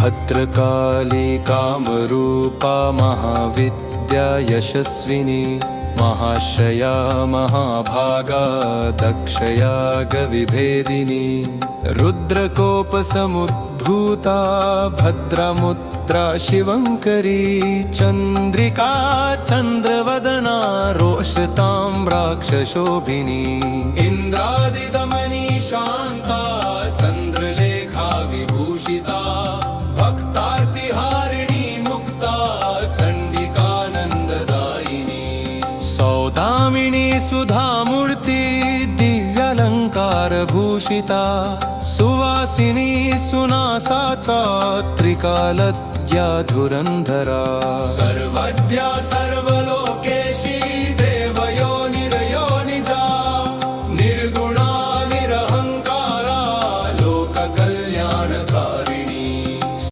भद्रकाली कामरूपा महाविद्या यशस्विनी महाश्रया महाभागा दक्षयागविभेदिनी रुद्रकोपसमुद्भूता भद्रमुद्रा शिवङ्करी चन्द्रिका चन्द्रवदना रोषताम्राक्षशोभिनी इन्द्रादिदमनी शान्ता चन्द्रलेखा विभूषिता भक्तार्तिहारिणी मुक्ता चण्डिकानन्ददायिनी सौदामिनी सुधामूर्ति दिव्यालङ्कारभूषिता सुवासिनी सुनासा त्रिकालज्ञा धुरन्धरा सर्वज्ञा सर्वलोक